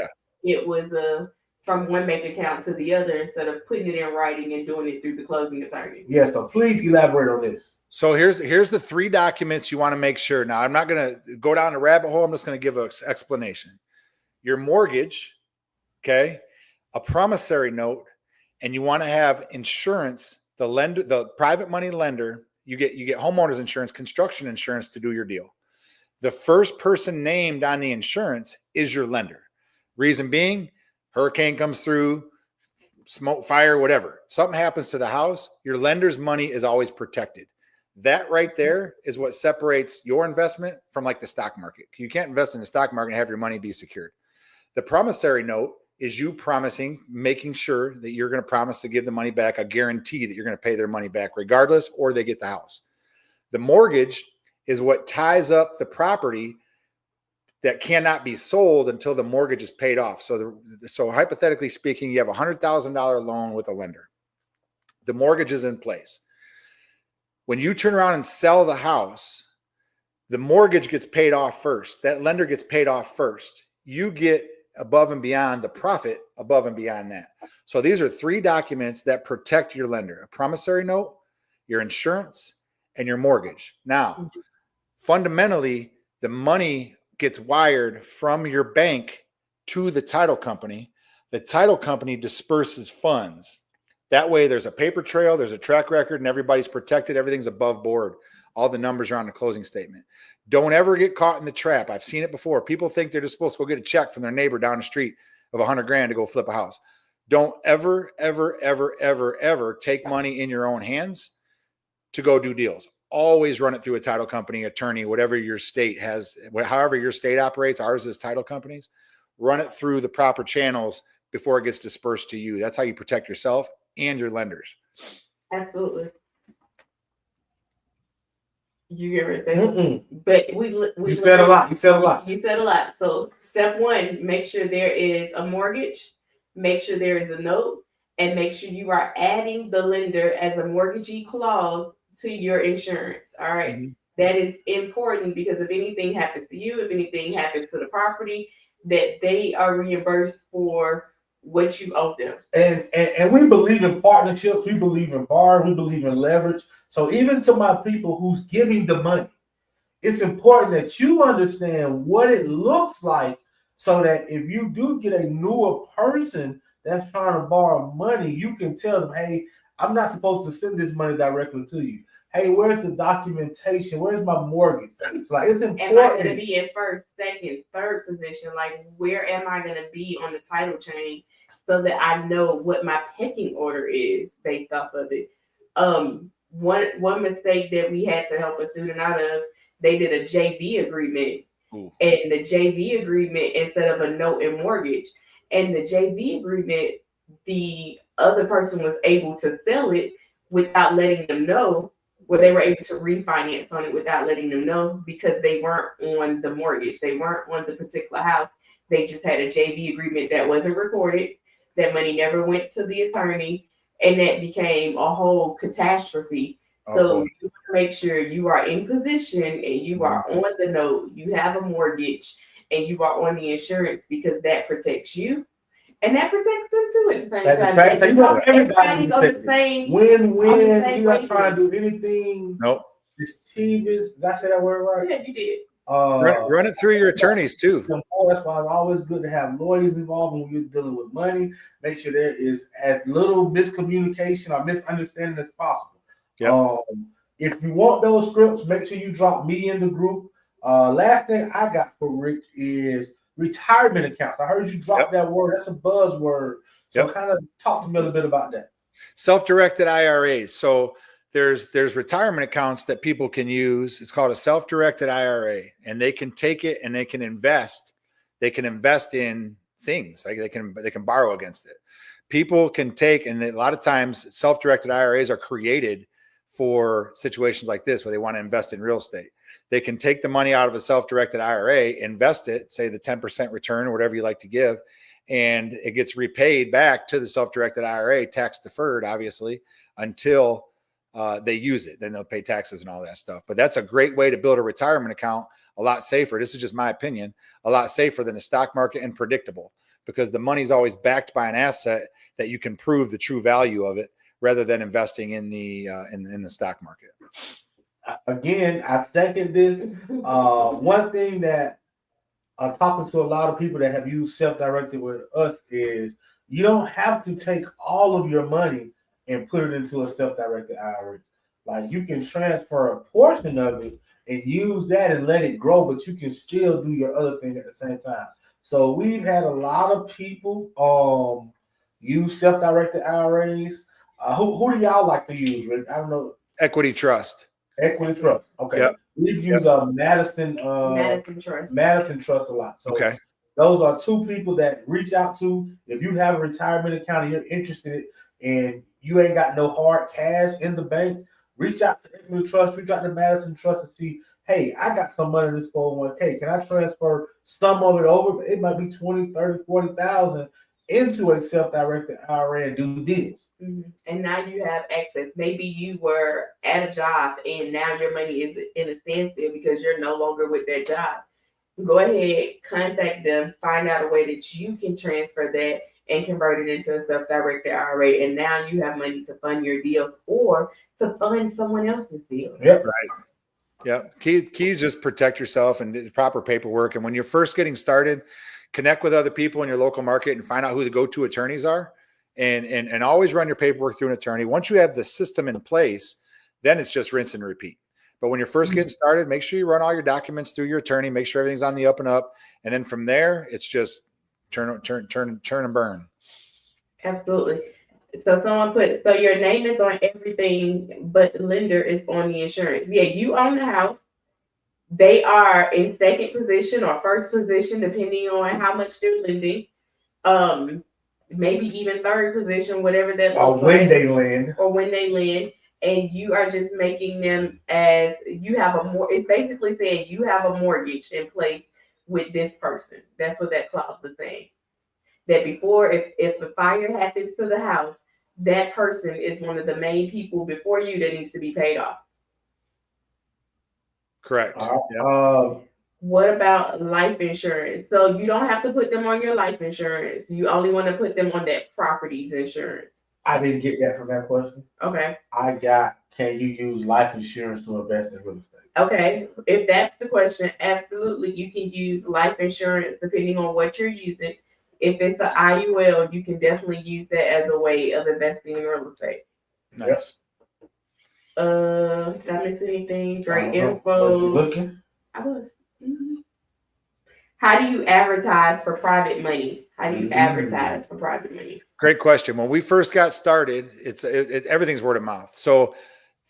it was from one bank account to the other instead of putting it in writing and doing it through the closing attorney. Yeah, so please elaborate on this. So here's the three documents you want to make sure. Now, I'm not going to go down a rabbit hole. I'm just going to give an explanation. Your mortgage, okay, a promissory note, and you want to have insurance, the private money lender, you get homeowners insurance, construction insurance to do your deal. The first person named on the insurance is your lender. Reason being, hurricane comes through, smoke, fire, whatever. Something happens to the house, your lender's money is always protected. That right there is what separates your investment from like the stock market. You can't invest in the stock market and have your money be secured. The promissory note is you promising, making sure that you're going to promise to give the money back, a guarantee that you're going to pay their money back regardless, or they get the house. The mortgage is what ties up the property that cannot be sold until the mortgage is paid off. So hypothetically speaking, you have a $100,000 loan with a lender. The mortgage is in place. When you turn around and sell the house, the mortgage gets paid off first. That lender gets paid off first. You get above and beyond the profit above and beyond that. So these are three documents that protect your lender: a promissory note, your insurance, and your mortgage. Now, fundamentally, the money gets wired from your bank to the title company. The title company disperses funds. That way there's a paper trail, there's a track record, and everybody's protected. Everything's above board. All the numbers are on the closing statement. Don't ever get caught in the trap. I've seen it before. People think they're just supposed to go get a check from their neighbor down the street of $100,000 to go flip a house. Don't ever take money in your own hands to go do deals. Always run it through a title company, attorney, whatever your state has, however your state operates. Ours is title companies. Run it through the proper channels before it gets dispersed to you. That's how you protect yourself and your lenders. Absolutely. You get what I'm saying? But we said a lot. You said a lot. You said a lot. So step one, make sure there is a mortgage, make sure there is a note, and make sure you are adding the lender as a mortgagee clause to your insurance. All right. Mm-hmm. That is important because if anything happens to you, if anything happens to the property, that they are reimbursed for what you owe them. And we believe in partnerships, we believe in borrowing, we believe in leverage. So even to my people who's giving the money, it's important that you understand what it looks like so that if you do get a newer person that's trying to borrow money, you can tell them, hey, I'm not supposed to send this money directly to you. hey, where's the documentation? Where's my mortgage? Like, it's important. Am I going to be in first, second, third position? Like, where am I going to be on the title chain so that I know what my pecking order is based off of it? One mistake that we had to help a student out of, they did a JV agreement. Ooh. And the JV agreement instead of a note and mortgage. And the JV agreement, the other person was able to sell it without letting them know, where they were able to refinance on it without letting them know, because they weren't on the mortgage. They weren't on the particular house. They just had a JV agreement that wasn't recorded. That money never went to the attorney, and that became a whole catastrophe. So you want to make sure you are in position and you are on the note, you have a mortgage, and you are on the insurance, because that protects you. And that protects them too at the same time. You know, everybody's on the same win-win. You're not trying to do anything. Nope. Mischievous. Did I say that word right? Yeah, you did. Run it through your attorneys too. That's why it's always good to have lawyers involved when you're dealing with money. Make sure there is as little miscommunication or misunderstanding as possible. Yep. If you want those scripts, make sure you drop me in the group. Last thing I got for Rick is retirement accounts. I heard you drop that word. That's a buzzword. So kind of talk to me a little bit about that. Self-directed IRAs. So there's retirement accounts that people can use. It's called a self-directed IRA, and they can take it and they can invest. They can invest in things. Like they can borrow against it. People can take, and a lot of times self-directed IRAs are created for situations like this where they want to invest in real estate. They can take the money out of a self-directed IRA, invest it, say the 10% return or whatever you like to give, and it gets repaid back to the self-directed IRA, tax deferred, obviously, until they use it. Then they'll pay taxes and all that stuff. But that's a great way to build a retirement account, a lot safer. This is just my opinion, a lot safer than the stock market, and predictable, because the money's always backed by an asset that you can prove the true value of it, rather than investing in the stock market. Again, I second this. One thing that I'm talking to a lot of people that have used self-directed with us is you don't have to take all of your money and put it into a self-directed IRA. Like, you can transfer a portion of it and use that and let it grow, but you can still do your other thing at the same time. So we've had a lot of people use self-directed IRAs. Who do y'all like to use, Rick? I don't know. Equity Trust. Equity Trust. Okay. Yep. We've used Madison Trust. Madison Trust a lot. So those are two people that reach out to. If you have a retirement account and you're interested and you ain't got no hard cash in the bank, reach out to Equity Trust, reach out to Madison Trust and see, hey, I got some money in this 401k. Can I transfer some of it over? It might be 20, 30, 40,000 into a self-directed IRA and do this. Mm-hmm. And now you have access. Maybe you were at a job and now your money is in a standstill because you're no longer with that job. Go ahead, contact them, find out a way that you can transfer that and convert it into a self-directed IRA. And now you have money to fund your deals or to fund someone else's deal. Yep. Right. Yep. Key is just protect yourself and the proper paperwork. And when you're first getting started, connect with other people in your local market and find out who the go-to attorneys are. And always run your paperwork through an attorney. Once you have the system in place, then it's just rinse and repeat. But when you're first getting started, make sure you run all your documents through your attorney, make sure everything's on the up and up. And then from there, it's just turn and burn. Absolutely. So someone put, so your name is on everything, but lender is on the insurance. Yeah, you own the house. They are in second position or first position, depending on how much they're lending. Maybe even third position, whatever that looks like. Or when they lend. And you are just making them as you have it's basically saying you have a mortgage in place with this person. That's what that clause is saying. That before, if a fire happens to the house, that person is one of the main people before you that needs to be paid off. Correct. What about life insurance? So you don't have to put them on your life insurance. You only want to put them on that property's insurance. I didn't get that from that question. Okay. Can you use life insurance to invest in real estate? Okay. If that's the question, absolutely. You can use life insurance depending on what you're using. If it's an IUL, you can definitely use that as a way of investing in real estate. Nice. Did I miss anything? Great Was you info. looking? I was. Mhm. How do you advertise for private money? How do you advertise for private money? Great question. When we first got started, everything's word of mouth. So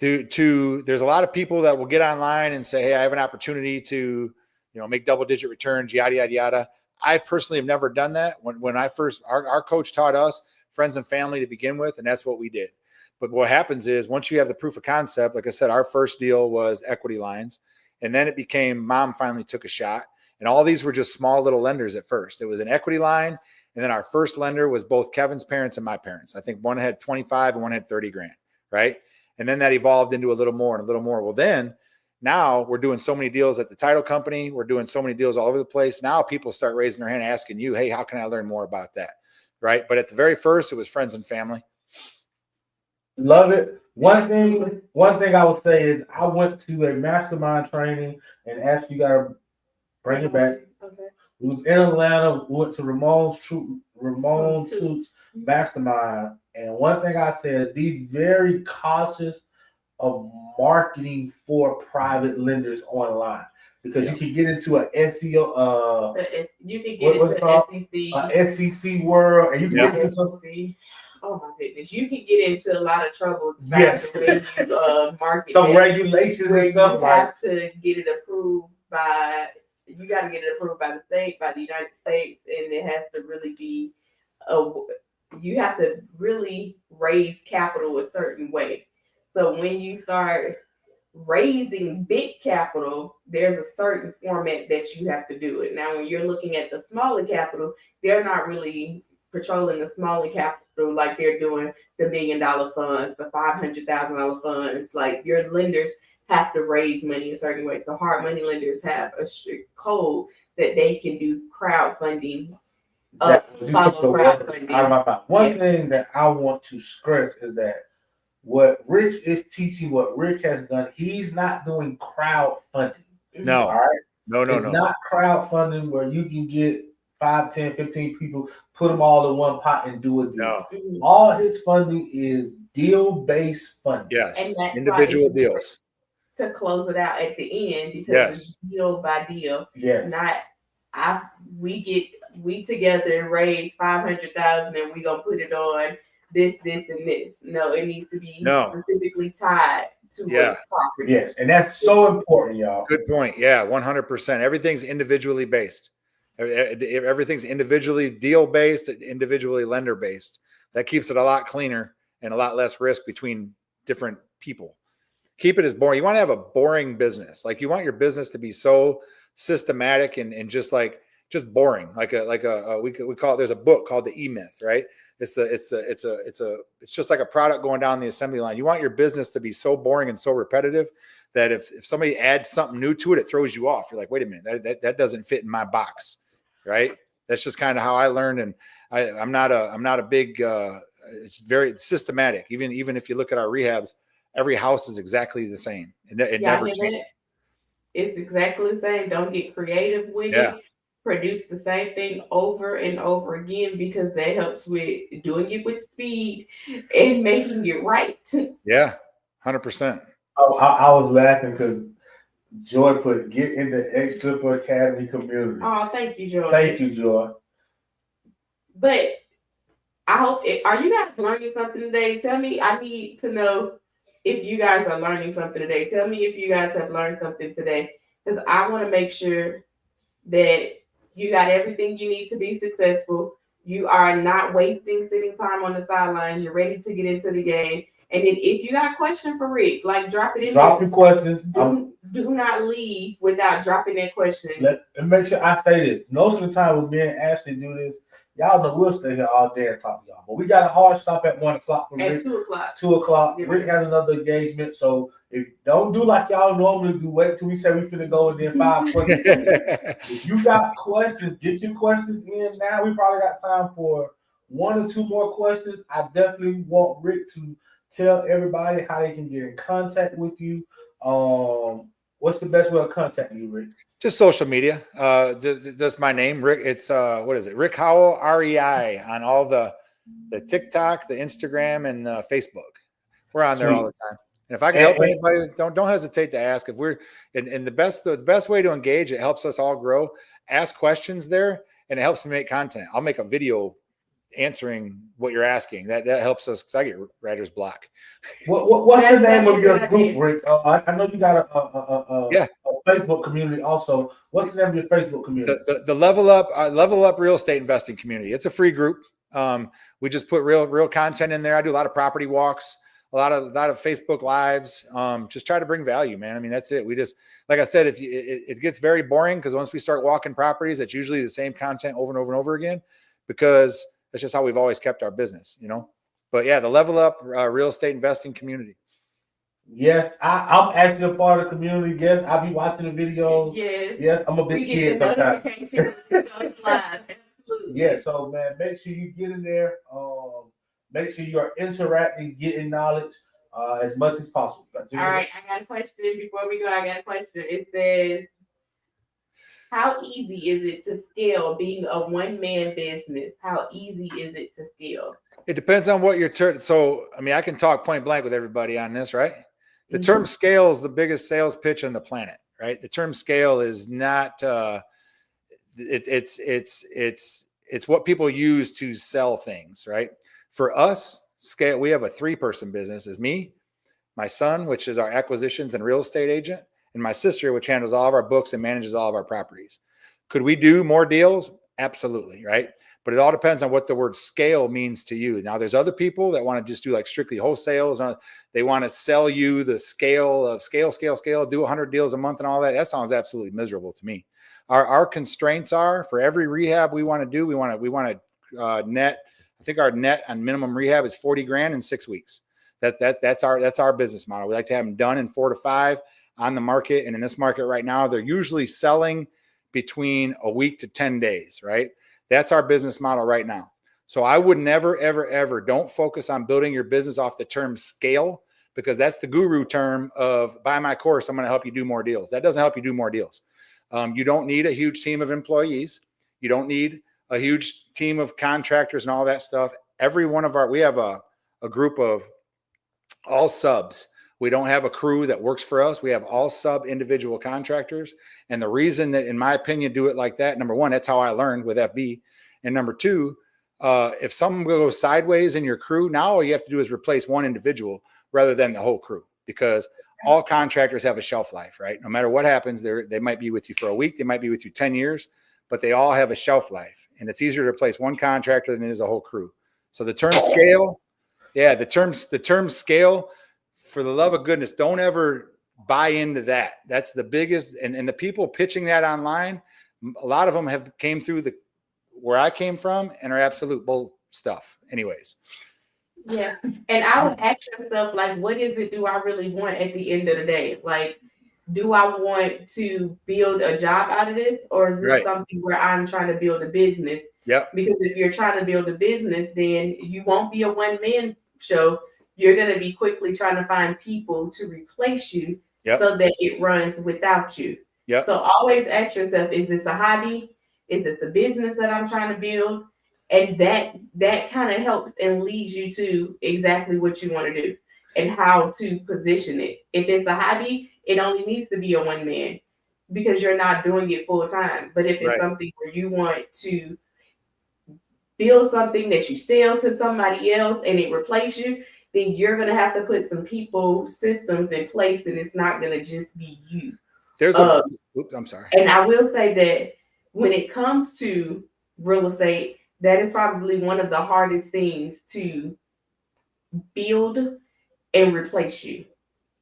there's a lot of people that will get online and say, hey, I have an opportunity to, make double-digit returns, yada, yada, yada. I personally have never done that. When I first, our coach taught us friends and family to begin with, and that's what we did. But what happens is once you have the proof of concept, like I said, our first deal was equity lines, and then it became mom finally took a shot. And all these were just small little lenders at first. It was an equity line. And then our first lender was both Kevin's parents and my parents. I think one had 25 and one had 30 grand. Right. And then that evolved into a little more and a little more. Well, then now we're doing so many deals at the title company. We're doing so many deals all over the place. Now people start raising their hand, asking you, hey, how can I learn more about that? Right. But at the very first, it was friends and family. Love it. One thing I would say is I went to a mastermind training, and actually you gotta bring it back. Okay. We was in Atlanta. We went to Ramon Toots mastermind, and one thing I said is be very cautious of marketing for private lenders online, because you can get into an SEO. You can get into SEC world, and you can get into something. Oh my goodness! You can get into a lot of trouble. Yes. The way you market some regulations where and stuff you have to get it approved by. You got to get it approved by the state, by the United States, and it has to really be. You have to really raise capital a certain way. So when you start raising big capital, there's a certain format that you have to do it. Now, when you're looking at the smaller capital, they're not really patrolling the smaller capital like they're doing the $1 million funds, the $500,000 funds. Like your lenders have to raise money a certain way. So hard money lenders have a strict code that they can do crowdfunding. One thing that I want to stress is that what Rick is teaching, what Rick has done, he's not doing crowdfunding. No. All right. No. It's not crowdfunding where you can get 5, 10, 15 people, put them all in one pot and do a deal. No. All his funding is deal-based funding. Yes. And that's individual deals. To close it out at the end, because it's deal by deal. Yes. We together raise 500,000 and we gonna put it on this, and this. No, it needs to be specifically tied to property. Yes, and that's so important, y'all. Good point. Yeah, 100%. Everything's individually based. Everything's individually deal based, individually lender based. That keeps it a lot cleaner and a lot less risk between different people. Keep it as boring. You want to have a boring business. Like you want your business to be so systematic and just boring. We call it. There's a book called The E-Myth, right? It's just like a product going down the assembly line. You want your business to be so boring and so repetitive that if somebody adds something new to it, it throws you off. You're like, wait a minute, that doesn't fit in my box, right? That's just kind of how I learned. And I'm not a big. It's very systematic. Even if you look at our rehabs, every house is exactly the same. It never changes. It's exactly the same. Don't get creative with it. Produce the same thing over and over again, because that helps with doing it with speed and making it right. Yeah, 100%. I was laughing because Joy put get in the X-Clipper Academy community. Oh, thank you, Joy. Thank you, Joy. But I hope are you guys learning something today? Tell me. I need to know if you guys are learning something today. Tell me if you guys have learned something today, because I want to make sure that you got everything you need to be successful. You are not wasting sitting time on the sidelines. You're ready to get into the game. And then if you got a question for Rick, drop it in. Drop your questions. Do not leave without dropping that question. Let make sure I say this. Most of the time when me and Ashley do this, y'all know we'll stay here all day and talk to y'all. But we got a hard stop at 1 o'clock for Rick. At 2 o'clock. 2 o'clock. Rick has another engagement. So if don't do like y'all normally do, wait till we say we're finna go and then 5 questions. If you got questions, get your questions in now. We probably got time for 1 or 2 more questions. I definitely want Rick to tell everybody how they can get in contact with you. What's the best way of contacting you, Rick? Just social media. That's my name, Rick. It's what is it? Rick Howell, REI, on all the TikTok, the Instagram, and the Facebook. We're on there all the time. And if I can help anybody, don't hesitate to ask. If we're and the best way to engage, it helps us all grow. Ask questions there, and it helps me make content. I'll make a video answering what you're asking. That helps us because I get writer's block. What's the name of your group, Rick? I know you got a Facebook community also. What's the name of your Facebook community? The Level Up Real Estate Investing Community. It's a free group. We just put real content in there. I do a lot of property walks, a lot of Facebook lives. Just try to bring value, man. I mean, that's it. We just, like I said, it gets very boring because once we start walking properties, it's usually the same content over and over and over again, because that's just how we've always kept our business, you know. But yeah, the Level Up Real Estate Investing Community. Yes, I'm actually a part of the community. Yes, I'll be watching the videos. Yes, I'm a big kid sometimes. Yeah, so man, make sure you get in there. Make sure you are interacting, getting knowledge as much as possible. All right, I got a question before we go. I got a question. It says, how easy is it to scale being a one-man business? How easy is it to scale? It depends on what your term. So, I mean, I can talk point blank with everybody on this, right? The term scale is the biggest sales pitch on the planet, right? The term scale is not, it's what people use to sell things, right? For us, scale, we have a 3-person business. Is me, my son, which is our acquisitions and real estate agent, and my sister, which handles all of our books and manages all of our properties. Could we do more deals? Absolutely, right? But it all depends on what the word scale means to you. Now, there's other people that want to just do like strictly wholesales. They want to sell you the scale of scale, do 100 deals a month and all that. That sounds absolutely miserable to me. Our constraints are, for every rehab we want to do, we want to net. I think our net on minimum rehab is 40 grand in 6 weeks. That's our business model. We like to have them done in 4 to 5 on the market. And in this market right now, they're usually selling between a week to 10 days, right? That's our business model right now. So I would never, ever, ever don't focus on building your business off the term scale, because that's the guru term of buy my course, I'm going to help you do more deals. That doesn't help you do more deals. You don't need a huge team of employees. You don't need a huge team of contractors and all that stuff. We have a group of all subs. We don't have a crew that works for us. We have all sub individual contractors. And the reason that, in my opinion, do it like that, number one, that's how I learned with FB. And number two, if something goes sideways in your crew, now all you have to do is replace one individual rather than the whole crew, because all contractors have a shelf life, right? No matter what happens, they might be with you for a week. They might be with you 10 years, but they all have a shelf life. And it's easier to replace one contractor than it is a whole crew. So the term scale, the term scale, for the love of goodness, don't ever buy into that. That's the biggest, and the people pitching that online, a lot of them have came through where I came from and are absolute bull stuff anyways. Yeah. And I would ask yourself, like, what is it do I really want at the end of the day? Like, do I want to build a job out of this, or is this something where I'm trying to build a business? Yeah. Because if you're trying to build a business, then you won't be a one-man show. You're going to be quickly trying to find people to replace you so that it runs without you. So always ask yourself, is this a hobby? Is this a business that I'm trying to build? And that kind of helps and leads you to exactly what you want to do and how to position it. If it's a hobby, it only needs to be a one man because you're not doing it full time. But if it's something where you want to build something that you sell to somebody else and it replaces you, then you're going to have to put some people, systems in place, and it's not going to just be you. I'm sorry. And I will say that when it comes to real estate, that is probably one of the hardest things to build and replace you.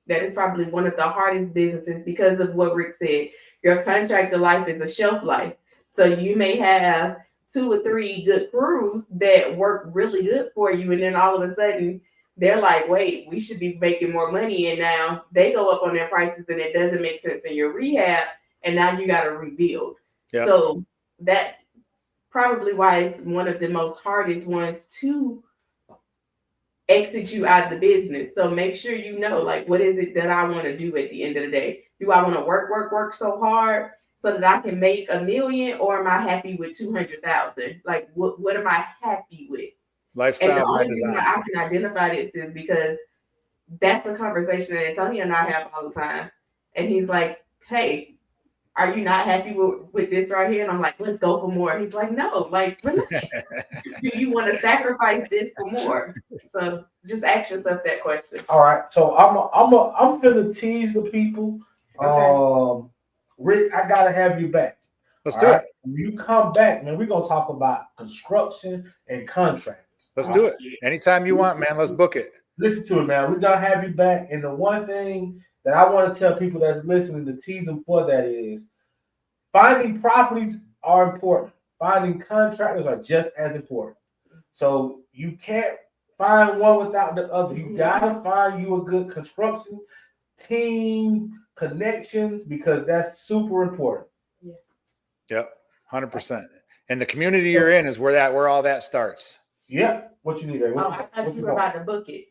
That is probably one of the hardest businesses because of what Rick said. Your contractor life is a shelf life. So you may have 2 or 3 good crews that work really good for you, and then all of a sudden they're like, wait, we should be making more money. And now they go up on their prices and it doesn't make sense in your rehab. And now you got to rebuild. Yep. So that's probably why it's one of the most hardest ones to exit you out of the business. So make sure you know, like, what is it that I want to do at the end of the day? Do I want to work so hard so that I can make $1 million, or am I happy with 200,000? Like, what am I happy with? Lifestyle. And the only reason I can identify this is because that's the conversation that Antonio and I have all the time. And he's like, hey, are you not happy with this right here? And I'm like, let's go for more. He's like, no, like, relax. Do you want to sacrifice this for more? So just ask yourself that question. All right, so I'm gonna tease the people. Okay. Rick, I gotta have you back. Let's All do right, it. when you come back, man, we're gonna talk about construction and contracts. Let's All do right? it. Anytime you want, man. Let's book it. Listen to it, man. We're gonna have you back. And the one thing that I want to tell people that's listening, to tease them for that is finding properties are important. Finding contractors are just as important. So you can't find one without the other. You gotta find you a good construction team, connections, because that's super important. Yep, 100%. And the community you're in is where all that starts. Yep. What you need? What I thought you were about to book it.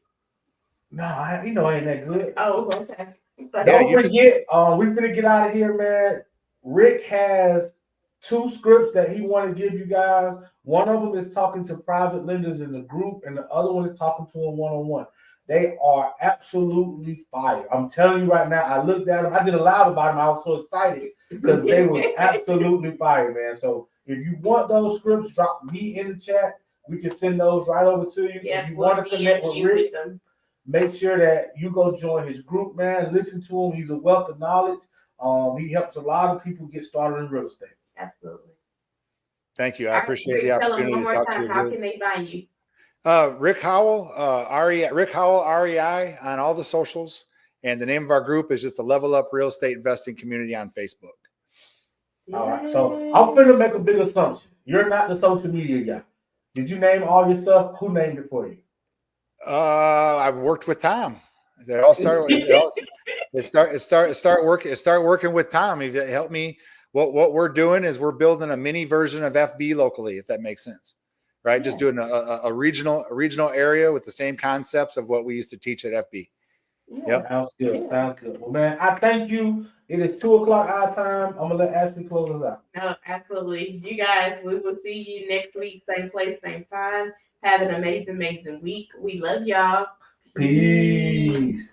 No, I ain't that good. Oh, okay. Don't forget, we're gonna get out of here, man. Rick has 2 scripts that he want to give you guys. One of them is talking to private lenders in the group, and the other one is talking to them one-on-one. They are absolutely fire. I'm telling you right now, I looked at them, I did a live about them, I was so excited because they were absolutely fire, man. So if you want those scripts, drop me in the chat. We can send those right over to you. Yeah, if you want to connect with Rick, them. Make sure that you go join his group, man. Listen to him. He's a wealth of knowledge. He helps a lot of people get started in real estate. Absolutely. Thank you. I appreciate the opportunity to talk to you. How can they find you? Rick Howell, Rick Howell, REI on all the socials. And the name of our group is just the Level Up Real Estate Investing Community on Facebook. All right. So I'm going to make a big assumption. You're not the social media guy. Did you name all your stuff? Who named it for you? I've worked with Tom. It all started. It started working with Tom. He helped me. What we're doing is we're building a mini version of FB locally, if that makes sense, right? Yeah. Just doing a regional area with the same concepts of what we used to teach at FB. Yeah. Yep. Sounds good. Yeah. Sounds good. Well, man, I thank you. It is 2:00 our time. I'm gonna let Ashley close us out. No, absolutely. You guys, we will see you next week, same place, same time. Have an amazing week. We love y'all. Peace.